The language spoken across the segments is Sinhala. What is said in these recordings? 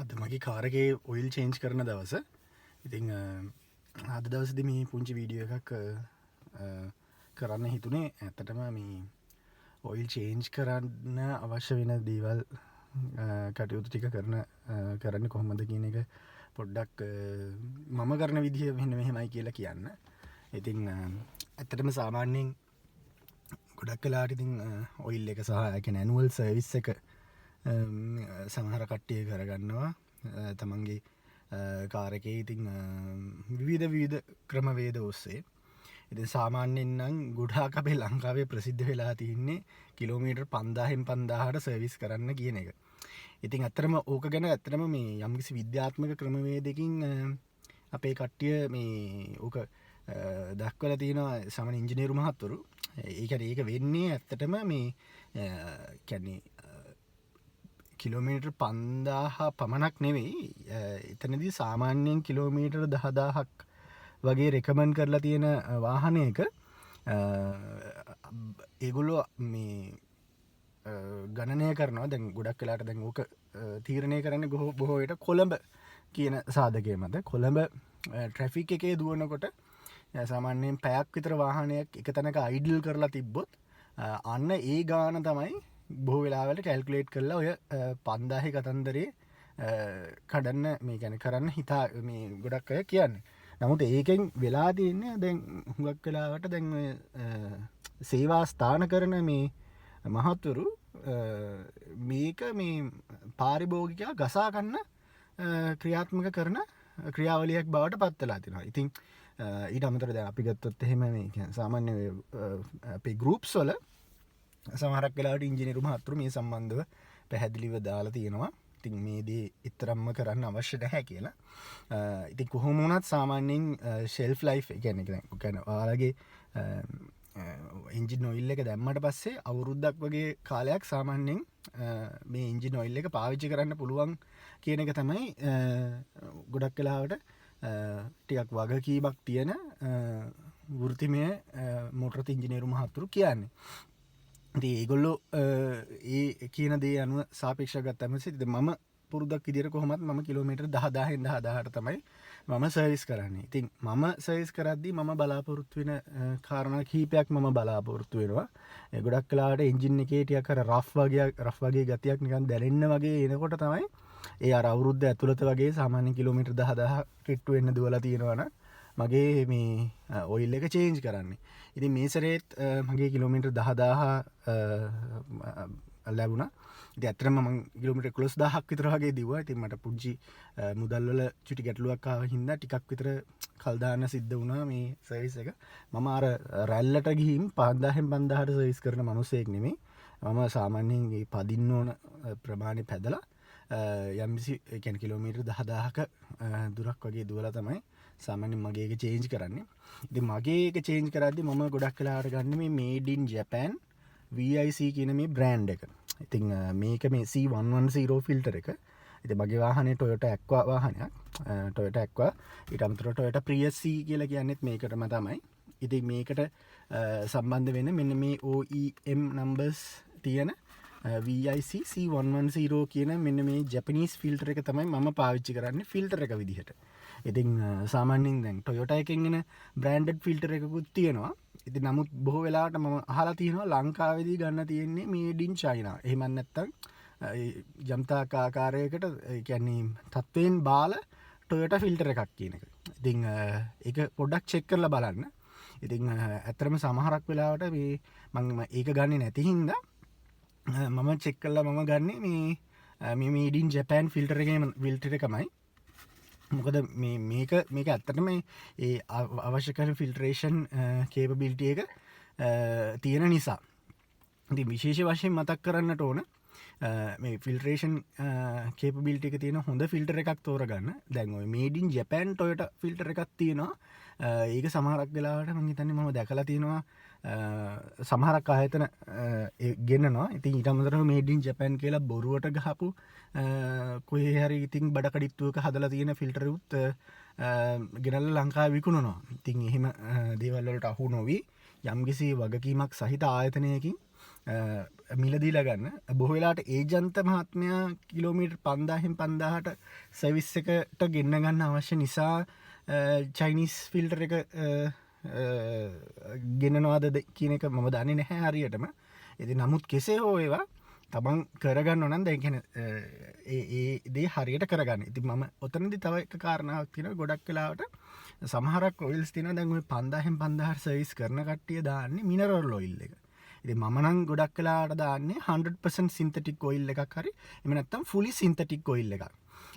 අද මගේ කාරගේ ඔයිල් චේන්ජ් කරන දවස. ඉතිං අද දවසද මේ පුංචි වීඩියෝ එකක් කරන්න හිතුනේ. ඇත්තටම මේ ඔයිල් චේන්ජ් කරන්න අවශ්‍ය වෙන දේවල් කටයුතු ටික කරන්න කොහොමද කියන එක පොඩ්ඩක් මම කරන විදිහ මෙන්න මෙහෙමයි කියලා කියන්න. ඉතිං ඇත්තටම සාමාන්‍යයෙන් ගොඩක් කලාට ඉතින් ඔයිල් එක සහ ඇනුවල් සර්විස් එක සමහර කට්ටිය කරගන්නවා තමන්ගේ කාරකේ. ඉතින් විවිධ ක්‍රමවේද ඔස්සේ ඉතින් සාමාන්‍යයෙන් නම් ගොඩාක් අපේ ලංකාවේ ප්‍රසිද්ධ වෙලා තින්නේ කිලෝමීටර් 5000ට සර්විස් කරන්න කියන එක. ඉතින් ඇත්තටම ඕක ගැන ඇත්තටම මේ යම්කිසි විද්‍යාත්මක ක්‍රමවේදකින් අපේ කට්ටිය මේ ඕක දක්වලා තියෙනවා සාමාන්‍ය ඉංජිනේරු මහත්වරු. ඒක වෙන්නේ ඇත්තටම මේ කියන්නේ කිලෝමීටර් 5000 පමණක් නෙවෙයි. එතනදී සාමාන්‍යයෙන් කිලෝමීටර් 10000ක් වගේ රෙකමන්ඩ් කරලා තියෙන වාහනයක ඒගොල්ලෝ මේ ගණනය කරනවා. දැන් ගොඩක් වෙලාට දැන් ඕක තීරණය කරන්නේ බොහෝ විට කොළඹ කියන සාධකය මත. කොළඹ ට්‍රැෆික් එකේ දුවනකොට සාමාන්‍යයෙන් පැයක් විතර වාහනයක් එක තැනක අයිඩල් කරලා තිබ්බොත් අන්න ඒ ගාන තමයි බොහෝ වෙලාවලට කැල්කුලේට් කරලා ඔය 5000 කතන්දරේ කඩන්න මේ ගැන කරන්න හිතා මේ ගොඩක් අය කියන්නේ. නමුත් ඒකෙන් වෙලා තියන්නේ දැන් හුඟක් වෙලාවට දැන් සේවා ස්ථාන කරන මේ මහත්වරු මේක මේ පාරිභෝගිකයා ගසා ගන්න ක්‍රියාත්මක කරන ක්‍රියාවලියක් බවට පත් වෙලා තිනවා. ඉතින් ඊට අමතරව දැන් අපි ගත්තොත් එහෙම මේ කියන්නේ සාමාන්‍ය අපේ ගෲප්ස් වල සමහරක් වෙලාවට ඉංජිනේරු මහත්තුරු මේ සම්බන්ධව පැහැදිලිව දාලා තියෙනවා. ඉතින් මේ දේ ඊතරම්ම කරන්න අවශ්‍ය නැහැ කියලා. ඉතින් කොහොම වුණත් සාමාන්‍යයෙන් ෂෙල්ෆ් ලයිෆ් කියන්නේ ඔයාලගේ එන්ජින් ඔයිල් එක දැම්මට පස්සේ අවුරුද්දක් වගේ කාලයක් සාමාන්‍යයෙන් මේ එන්ජින් ඔයිල් එක පාවිච්චි කරන්න පුළුවන් කියන එක තමයි ගොඩක් වෙලාවට ටිකක් වගකීමක් තියෙන වෘත්තිමය මොටර් ඉංජිනේරු මහත්තුරු කියන්නේ. ඉතින් ඒගොල්ලෝ ඒ කියන දේ අනුව සාපේක්ෂව ගත්තම මම පුරුද්දක් විදියට කොහොමත් මම කිලෝමීටර් 10000ට තමයි මම සර්විස් කරන්නේ. ඉතින් මම සර්විස් කරද්දී මම බලාපොරොත්තු වෙන කාරණා කිහිපයක් මම බලාපොරොත්තු වෙනවා. ගොඩක් වෙලාවට එන්ජින් එකේ ටිකක් අර රෆ් වගේ ගතියක් නිකන් දැනෙන්න වගේ එනකොට තමයි ඒ අර අවුරුද්ද ඇතුළත වගේ සාමාන්‍ය කිලෝමීටර් 10000 කිට්ටු වෙන්න දුවලා තියෙනවා නම් මගේ මේ ඔයිල් එක චේන්ජ් කරන්නේ. ඉතින් මේ සැරේත් මගේ කිලෝමීටර් 10000 ලැබුණා. ඉතින් ඇත්තටම මම කිලෝමීටර් 11000ක් විතර වගේ දිව්වා. ඉතින් මට පුංචි මුදල් වල චුටි ගැටලුවක් ආව හින්දා ටිකක් විතර කල් දාන්න සිද්ධ වුණා මේ සර්විස් එක. මම අර රැල්ලට ගිහින් 5000ට සර්විස් කරන මිනිහෙක් නෙමෙයි. මම සාමාන්‍යයෙන් මේ පදින්න ඕන ප්‍රමාණය පැදලා යම්කිසි කියන්නේ කිලෝමීටර් 10000ක දුරක් වගේ දුවලා තමයි සාමාන්‍යයෙන් මගේ එක චේන්ජ් කරන්නේ. ඉතින් මගේ එක චේන්ජ් කරද්දී මම ගොඩක් වෙලාවට ගන්න මේ මේඩ් ඉන් ජපාන් VIC කියන මේ බ්‍රෑන්ඩ් එක. ඉතින් මේක මේ C110 ෆිල්ටර් එක. ඉතින් මගේ වාහනේ Toyota Aqua වාහනයක්. Toyota Aqua ඊට අමතරව Toyota Prius C කියලා කියන්නේත් මේකටම තමයි. ඉතින් මේකට සම්බන්ධ වෙන මෙන්න මේ OEM numbers තියෙන VIC C110 කියන මෙන්න මේ ජැපනීස් ෆිල්ටර් එක තමයි මම පාවිච්චි කරන්නේ ෆිල්ටර් එක විදිහට. ඉතින් සාමාන්‍යයෙන් දැන් Toyota එකෙන් එන බ්‍රෑන්ඩඩ් ෆිල්ටර් එකකුත් තියෙනවා. ඉතින් නමුත් බොහෝ වෙලාවට මම අහලා තියෙනවා ලංකාවේදී ගන්න තියෙන්නේ මේඩ් ඉන් චයිනා. එහෙම නැත්නම් ජම්තාක ආකාරයකට ඒ කියන්නේ තත්වයෙන් බාල Toyota ෆිල්ටර් එකක් කියන එක. ඉතින් ඒක පොඩ්ඩක් චෙක් කරලා බලන්න. ඉතින් ඇත්තටම සමහරක් වෙලාවට මේ මම ඒක ගන්නේ නැති හින්දා මම චෙක් කරලා මම ගන්නේ මේ මේඩ් ඉන් ජපාන් ෆිල්ටර් එකමයි. මොකද මේක ඇත්තටම ඒ අවශ්‍ය කරන ෆිල්ටරේෂන් කේපබිලිටි එක තියෙන නිසා. ඉතින් විශේෂ වශයෙන් මතක් කරන්නට ඕන මේ ෆිල්ටරේෂන් කේපබිලිටි එක තියෙන හොඳ ෆිල්ටර් එකක් තෝරගන්න. දැන් ඔය මේඩ් ඉන් ජපාන් Toyota ෆිල්ටර් එකක් තියෙනවා. ඒක සමහරක් වෙලාවට මම හිතන්නේ මම දැකලා තියෙනවා සමහරක් ආයතන ගෙන්නනවා. ඉතින් ඊට අමතරව මේඩ් ඉන් ජපාන් කියලා බොරුවට ගහපු කොහේ හරි ඉතින් බඩ කඩਿੱත්තුවක හදලා තියෙන ෆිල්ටර් උත් ගෙනල්ලා ලංකාවේ විකුණනවා. ඉතින් එහෙම දේවල් වලට අහු නොවි යම්කිසි වගකීමක් සහිත ආයතනයකින් මිලදීලා ගන්න බොහවෙලාට ඒජන්ත මහත්මයා කිලෝමීටර් 5000 සර්විස් එකට ගෙන්න ගන්න අවශ්‍ය නිසා චයිනිස් ෆිල්ටර් එක ගෙනනවාද කියන එක මම දන්නේ නැහැ හරියටම. ඉතින් නමුත් කෙසේ හෝ ඒවා තමන් කරගන්න ඕනන් දැන් ඒ දේ හරියට කරගන්න. ඉතින් මම ඔතනදි තව එක කාරණාවක් තියෙනවා. ගොඩක් වෙලාවට සමහරක් ඔයිල්ස් තියෙනවා දැන් ඔය 5000 සර්විස් කරන කට්ටිය දාන්නේ මිනරල් ඔයිල් එක. ඉතින් මම නම් ගොඩක් වෙලාවට දාන්නේ 100% සින්තටික් ඔයිල් එකක් හරි එහෙම නැත්නම් ෆුලි සින්තටික් ඔයිල් එකක්.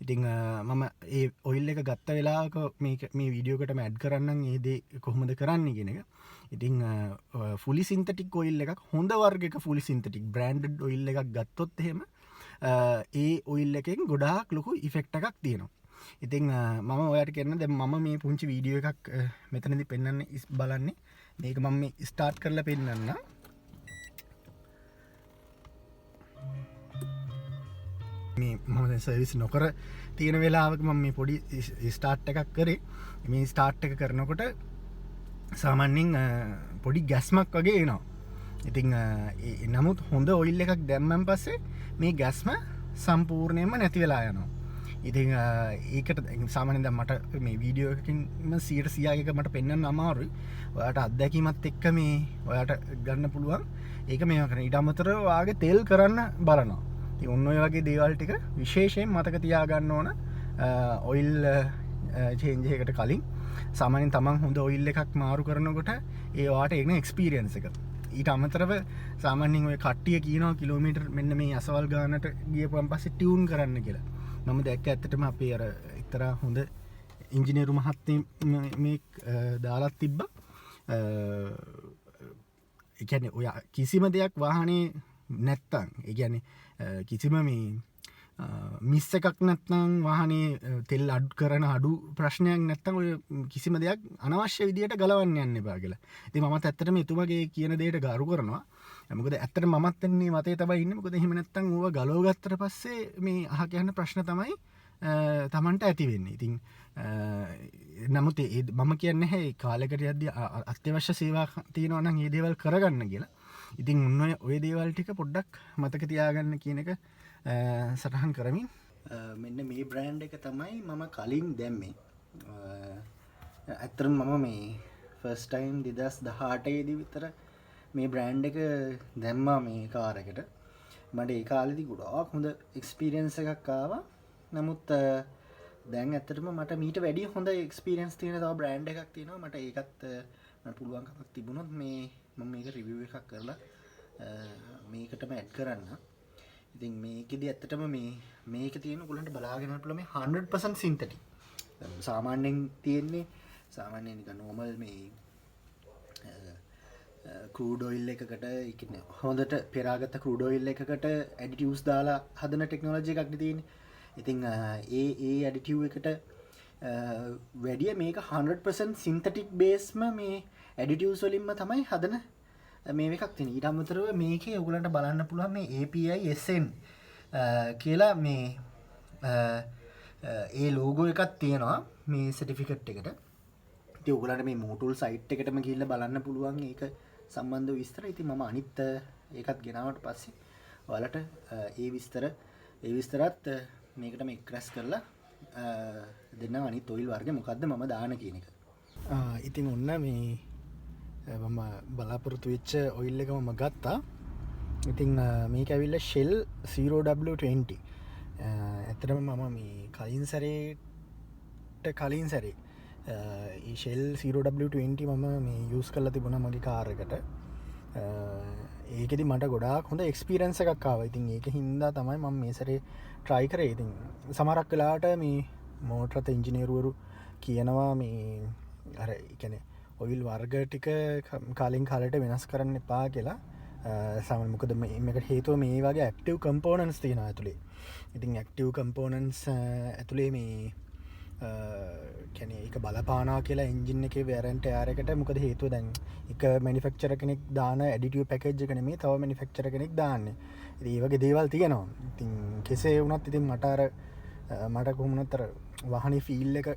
ඉතින් මම ඒ ඔයිල් එක ගත්ත වෙලාවක මේ වීඩියෝ එකටම ඇඩ් කරන්නම් ඒ දේ කොහොමද කරන්නේ කියන එක. ඉතින් ෆුලි සින්තටික් ඔයිල් එකක් හොඳ වර්ගයක ෆුලි සින්තටික් බ්‍රෑන්ඩඩ් ඔයිල් එකක් ගත්තොත් එහෙම ඒ ඔයිල් එකෙන් ගොඩාක් ලොකු ඉෆෙක්ට් එකක් තියෙනවා. ඉතින් මම ඔයාලට කියන්න දැන් මම මේ පුංචි වීඩියෝ එකක් මෙතනදී පෙන්වන්න බලන්නේ. මේක මම මේ ස්ටාර්ට් කරලා පෙන්නන්නම්. මේ මම සර්විස් නොකර තියෙන වෙලාවක මම මේ පොඩි ස්ටාර්ට් එකක් කරේ. මේ ස්ටාර්ට් එක කරනකොට සාමාන්‍යයෙන් පොඩි ගැස්මක් වගේ එනවා. ඉතින් නමුත් හොඳ ඔයිල් එකක් දැම්මන් පස්සේ මේ ගැස්ම සම්පූර්ණයෙන්ම නැති වෙලා යනවා. ඉතින් ඒකට සාමාන්‍යයෙන් දැන් මට මේ වීඩියෝ එකකින් 100%ක මට පෙන්වන්න අමාරුයි. ඔයාලට අත්දැකීමත් එක්ක මේ ඔයාලට ගන්න පුළුවන්. ඒක මේවා කරන ඊට අමතරව වාගේ තෙල් කරන්න බලනවා. ඉතින් ඔන්න ඔය වගේ දේවල් ටික විශේෂයෙන් මතක තියාගන්න ඕන ඔයිල් චේන්ජ් එකකට කලින්. සාමාන්‍යයෙන් තමන් හොඳ ඔයිල් එකක් මාරු කරනකොට ඒ වාට එන එක්ස්පීරියන්ස් එක. ඊට අමතරව සාමාන්‍යයෙන් ඔය කට්ටිය කියනවා කිලෝමීටර් මෙන්න මේ අසවල් ගානට ගියපුවන් පස්සේ ටියුන් කරන්න කියලා. මම දැක්ක ඇත්තටම අපේ අර එක්තරා හොඳ ඉංජිනේරු මහත්මයෙක් මේ දාලා තිබ්බා. ඒ කියන්නේ ඔය කිසිම දෙයක් වාහනේ නැත්තම් ඒ කියන්නේ කිසිම මේ මිස් එකක් නැත්නම් වාහනේ තෙල් අඩු කරන අඩු ප්‍රශ්නයක් නැත්නම් ඔය කිසිම දෙයක් අනවශ්‍ය විදියට ගලවන්න යන්න එපා කියලා. ඉතින් මමත් ඇත්තටම එතුමගේ කියන දෙයට ගරු කරනවා. මොකද ඇත්තටම මමත් එන්නේ මතේ තමයි ඉන්නේ. මොකද එහෙම නැත්නම් ඕවා ගලව ගත්තට පස්සේ මේ අහ කියන ප්‍රශ්න තමයි Tamanට ඇති වෙන්නේ. ඉතින් නමුත් මම කියන්නේ නැහැ කාලයකට යද්දී අත්‍යවශ්‍ය සේවා තියෙනවා නම් මේ දේවල් කරගන්න කියලා. ඉතින් ඔය දේවල් ටික පොඩ්ඩක් මතක තියාගන්න කියන එක සටහන් කරමින් මෙන්න මේ බ්‍රෑන්ඩ් එක තමයි මම කලින් දැම්මේ. ඇත්තටම මම මේ ෆස්ට් ටයිම් 2018 දී විතර මේ බ්‍රෑන්ඩ් එක දැම්මා මේ කාර් එකට. මට ඒ කාලෙදි ගොඩාක් හොඳ එක්ස්පීරියන්ස් එකක් ආවා. නමුත් දැන් ඇත්තටම මට මීට වැඩිය හොඳ එක්ස්පීරියන්ස් තියෙන තව බ්‍රෑන්ඩ් එකක් තියෙනවා. මට ඒකත් මට පුළුවන්කමක් තිබුණොත් මේ මම මේක රිවිව් එකක් කරලා මේකටම ඇඩ් කරන්න. ඉතින් මේකෙදි ඇත්තටම මේක තියෙන ඔයගොල්ලන්ට බලාගෙන යන්න පුළුවන් මේ 100% සින්තටික්. සාමාන්‍යයෙන් තියෙන්නේ සාමාන්‍යයෙන් නිකන් normal මේ ක්‍රූඩ් ඔයිල් එකකට ඒ කියන්නේ හොඳට පෙරාගත්ත ක්‍රූඩ් ඔයිල් එකකට ඇඩිටිව්ස් දාලා හදන ටෙක්නොලොජි එකක් තියෙන්නේ. ඉතින් ඒ ඇඩිටිව් එකට වැඩිය මේක 100% සින්තටික් බේස්ම මේ ඇඩිටිව්ස් වලින්ම තමයි හදන මේ එකක් තියෙන. ඊට අමතරව මේකේ ඔයගලන්ට බලන්න පුළුවන් මේ API SN කියලා මේ ඒ ලෝගෝ එකක් තියෙනවා මේ සර්ටිෆිකට් එකට. ඉතින් ඔයගලන්ට මේ Motul site එකටම ගිහිල්ලා බලන්න පුළුවන් ඒක සම්බන්ධ විස්තර. ඉතින් මම අනිත් ඒකත් ගෙනාවට පස්සේ ඔයාලට ඒ විස්තරත් මේකටම එක්රැස් කරලා දෙන්න අනිත් ඔයිල් වර්ග මොකද්ද මම දාන කියන එක. ඉතින් ඔන්න මේ මම බලාපොරොත්තු වෙච්ච ඔයිල් එක මම ගත්තා. ඉතින් මේක ඇවිල්ලා Shell 0W20. ඇත්තටම මම මේ කලින් සැරේ ඒ Shell 0W20 මම මේ යූස් කරලා තිබුණා මගේ කාර් එකට. ඒකෙදි මට ගොඩාක් හොඳ එක්ස්පීරියන්ස් එකක් ආවා. ඉතින් ඒක හින්දා තමයි මම මේ සැරේ try කරේ. ඉතින් සමහරක් වෙලාවට මේ මෝටර් ඉංජිනේරුවරු කියනවා මේ අර කියන්නේ ඔයිල් වර්ග ටික කාලෙන් කාලට වෙනස් කරන්න එපා කියලා. සාමාන්‍ය මොකද මේකට හේතුව මේ වගේ ඇක්ටිව් කම්පෝනන්ට්ස් තියෙනවා ඇතුලේ. ඉතින් ඇක්ටිව් කම්පෝනන්ට්ස් ඇතුලේ මේ කියන්නේ ඒක බලපානවා කියලා එන්ජින් එකේ wear and tear එකට. මොකද හේතුව දැන් එක මැනුෆැක්චරර් කෙනෙක් දාන ඇඩිටිව් පැකේජ් එක නෙමෙයි තව මැනුෆැක්චරර් කෙනෙක් දාන්නේ. ඉතින් මේ වගේ දේවල් තියෙනවා. ඉතින් කෙසේ වුණත් ඉතින් මට කොහොමනත් අර වාහනේ ෆීල් එක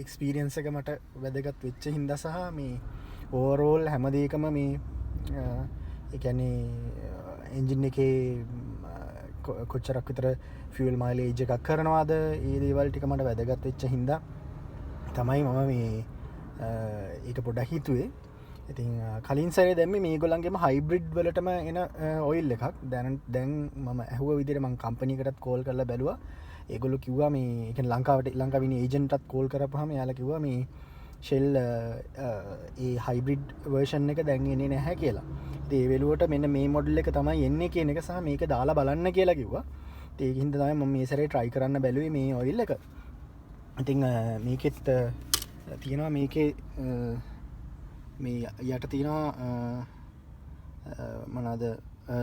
එක්ස්පීරියන්ස් එක මට වැදගත් වෙච්ච හින්දා සහ මේ ඕවරෝල් හැම දෙයකම මේ ඒ කියන්නේ එන්ජින් එකේ කොච්චරක් විතර ෆියල් මයිලේජ් එකක් කරනවාද ඒ දේවල් ටික මට වැදගත් වෙච්ච හින්දා තමයි මම මේ ඒක පොඩ්ඩක් හිතුවේ. ඉතින් කලින් සැරේ දැම්මේ මේගොල්ලන්ගේම හයිබ්‍රිඩ් වලටම එන ඔයිල් එකක්. දැන් මම ඇහුව විදිහට මම කම්පැනි එකටත් කෝල් කරලා බැලුවා. ඒගොල්ලෝ කිව්වා මේ ඒ කියන්නේ ලංකාවේ ඒජන්ට්ටත් කෝල් කරපුවාම එයාලා කිව්වා මේ ෂෙල් ඒ හයිබ්‍රිඩ් වර්ෂන් එක දැන් එන්නේ නැහැ කියලා. ඉතින් ඒ වෙලුවට මෙන්න මේ මොඩල් එක තමයි එන්නේ කියන එක සහ මේක දාලා බලන්න කියලා කිව්වා. ඉතින් ඒකින් තමයි මම මේ සැරේ try කරන්න බැලුවේ මේ ඔයිල් එක. ඉතින් මේකෙත් තියෙනවා මේකේ මේ යට තියෙනවා මොනවාද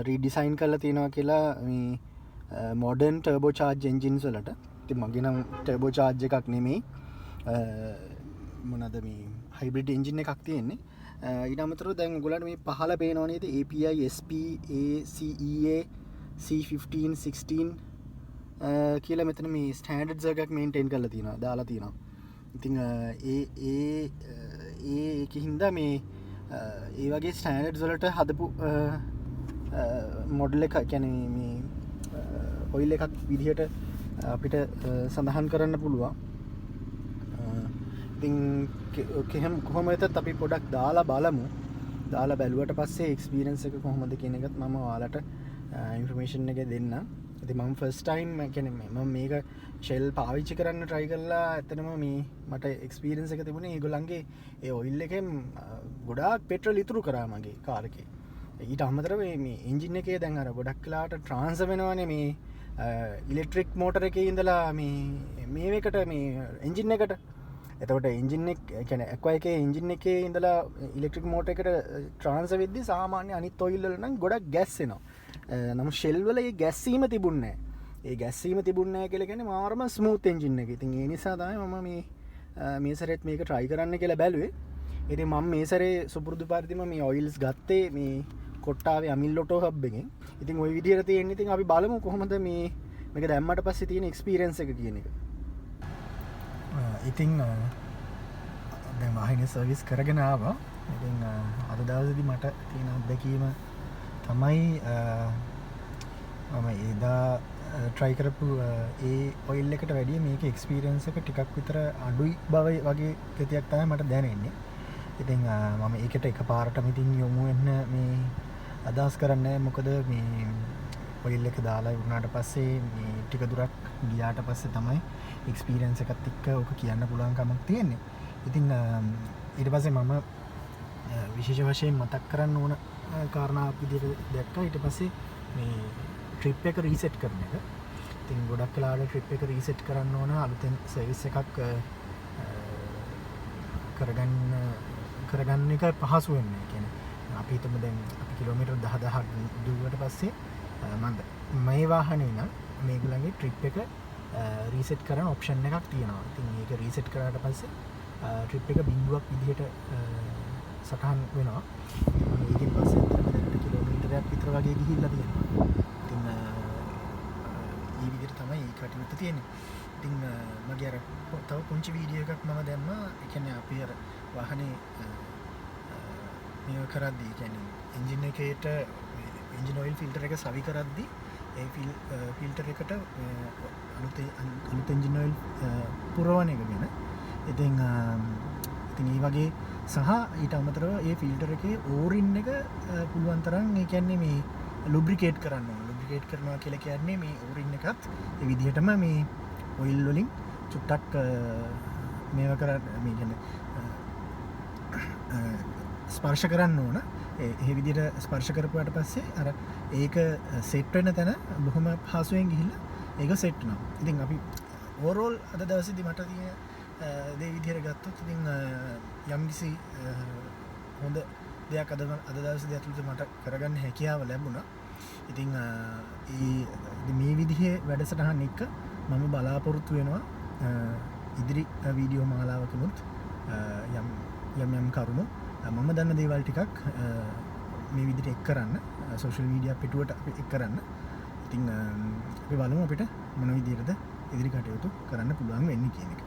රීඩිසයින් කරලා තියෙනවා කියලා මේ මොඩර්න් ටර්බෝ චාර්ජ් එන්ජින්ස් වලට. ඉතින් මගේ නම් ටර්බෝ චාර්ජ් එකක් නෙමෙයි මොනවාද මේ හයිබ්‍රිඩ් එන්ජින් එකක් තියෙන්නේ. ඊට අමතරව දැන් ඔයගොල්ලන්ට මේ පහළ පේනවා නේද API SP ACEA C15 16 කියලා මෙතන මේ ස්ටෑන්ඩඩ්ස් එකක් මේන්ටේන් කරලා තියෙනවා දාලා තියෙනවා. ඉතින් ඒකින්ද මේ ඒ වගේ ස්ටෑන්ඩඩ්ස් වලට හදපු මොඩල් එකක් කියන්නේ මේ ඔයිල් එකක් විදිහට අපිට සඳහන් කරන්න පුළුවන්. ඉතින් කොහොම වෙතත් අපි පොඩක් දාලා බලමු. දාලා බැලුවට පස්සේ එක්ස්පීරියන්ස් එක කොහොමද කියන එකත් මම ඔයාලට ඉන්ෆර්මේෂන් එක දෙන්නම්. ඉතින් මම ෆස්ට් ටයිම් කියන්නේ මම මේක ෂෙල් පාවිච්චි කරන්න try කළා. ඇත්තටම මේ මට එක්ස්පීරියන්ස් එක තිබුණේ ඒගොල්ලන්ගේ ඒ ඔයිල් එකෙන් ගොඩාක් පෙට්‍රල් ඉතුරු කරා මගේ කාර් එකේ. ඊට අමතරව මේ එන්ජින් එකේ දැන් අර ගොඩක් වෙලාවට ට්‍රාන්ස්ෆර් වෙනවනේ මේ ඉලෙක්ට්‍රික් මෝටර් එකේ ඉඳලා මේකට මේ එන්ජින් එකට. එතකොට එන්ජින් එක කියන්නේ ඇක්වා එකේ එන්ජින් එකේ ඉඳලා ඉලෙක්ට්‍රික් මෝටර් එකට ට්‍රාන්ස්ෆර් වෙද්දී සාමාන්‍ය අනිත් ඔයිල් වල නම් ගොඩක් ගෑස් එනවා. නමුත් ෂෙල් වල ඒ ගැස්සීම තිබුණේ නැහැ. ඒ ගැස්සීම තිබුණේ නැහැ කියලා කියන්නේ මාරම ස්මූත් එන්ජින් එක. ඉතින් ඒ නිසා තමයි මම මේ සැරේත් මේක try කරන්න කියලා බැලුවේ. ඉතින් මම මේ සැරේ සුපුරුදු පරිදිම මේ ඔයිල්ස් ගත්තේ මේ කොට්ටාවේ අමිල් ඔටෝ හබ් එකෙන්. ඉතින් ওই විදිහට තියෙන්නේ. ඉතින් අපි බලමු කොහොමද මේක දැම්මට පස්සේ තියෙන එක්ස්පීරියන්ස් එක කියන එක. ඉතින් දැන් වාහනේ සර්විස් කරගෙන ආවා. ඉතින් අද දවසේදී මට තියෙන අත්දැකීම තමයි මම එදා try කරපු ඒ ඔයිල් එකට වැඩිය මේක එක්ස්පීරියන්ස් එක ටිකක් විතර අඩුයි බව වගේ ගතියක් තමයි මට දැනෙන්නේ. ඉතින් මම ඒකට එකපාරටම ඉතින් යොමු වෙන්න මේ අදහස් කරන්නේ මොකද මේ ඔයිල් එක දාලා වුණාට පස්සේ මේ ටික දුරක් ගියාට පස්සේ තමයි එක්ස්පීරියන්ස් එකත් එක්ක ඔක කියන්න පුළුවන් කමක් තියෙන්නේ. ඉතින් ඊට පස්සේ මම විශේෂ වශයෙන් මතක් කරන්න ඕන කාරණාවක් විදිහට දැක්කා. ඊට පස්සේ මේ ට්‍රිප් එක රීසෙට් කරන එක. ඉතින් ගොඩක් වෙලාවට ට්‍රිප් එක රීසෙට් කරන්න ඕන අලුතෙන් සර්විස් එකක් කරගන්න එක පහසු වෙන්නේ. ඒ කියන්නේ අපි හිතමු දැන් අපි කිලෝමීටර් 10000ක් දුවුවට පස්සේ මේ වාහනේ නම් මේගොල්ලන්ගේ ට්‍රිප් එක රීසෙට් කරන ඔප්ෂන් එකක් තියෙනවා. ඉතින් මේක රීසෙට් කරාට පස්සේ ට්‍රිප් එක බිඳුවක් විදිහට සටහන් වෙනවා. ඒකෙන් පස්සේ අතට කිලෝමීටරයක් විතර වගේ ගිහිල්ලා තියෙනවා. ඉතින් මේ විදිහට තමයි ඒ කටයුත්ත තියෙන්නේ. ඉතින් මගේ අර තව පුංචි වීඩියෝ එකක් මම දැම්මා. ඒ කියන්නේ අපි අර වාහනේ මේක කරද්දී කියන්නේ එන්ජින් එකේට එන්ජින් ඔයිල් ෆිල්ටර් එක සවි කරද්දී ඒ ෆිල්ටර් එකට අලුත් එන්ජින් ඔයිල් පුරවන එක ගැන. ඉතින් ඒ වගේ සහ ඊට අමතරව ඒ ෆිල්ටර් එකේ ඕරින් එක පුළුවන් තරම් ඒ කියන්නේ මේ ලුබ්‍රිකේට් කරන්න ඕන. ලුබ්‍රිකේට් කරනවා කියලා කියන්නේ මේ ඕරින් එකත් ඒ විදිහටම මේ ඔයිල් වලින් චුට්ටක් මේව කරන්න මේ කියන්නේ ස්පර්ශ කරන්න ඕන. ඒ විදිහට ස්පර්ශ කරපුවාට පස්සේ අර ඒක සෙට් වෙන තැන බොහොම පහසුවෙන් ගිහිල්ලා ඒක සෙට් වෙනවා. ඉතින් අපි ඕවරෝල් අද දවසේදී මට තියෙන දේ විදිහට ගත්තොත් ඉතින් යම්කිසි හොඳ දෙයක් අද දවසේදී අතුලත මට කරගන්න හැකියාව ලැබුණා. ඉතින් මේ විදිහේ වැඩසටහන් එක මම බලාපොරොත්තු වෙනවා ඉදිරි වීඩියෝ මාලාවකනොත් යම් කරුණු මම දන්න දේවල් ටිකක් මේ විදිහට එක් කරන්න සෝෂල් මීඩියා පිටුවට එක් කරන්න. ඉතින් අපි බලමු අපිට මොන විදිහටද ඉදිරි කටයුතු කරන්න පුළුවන් වෙන්නේ කියන එක.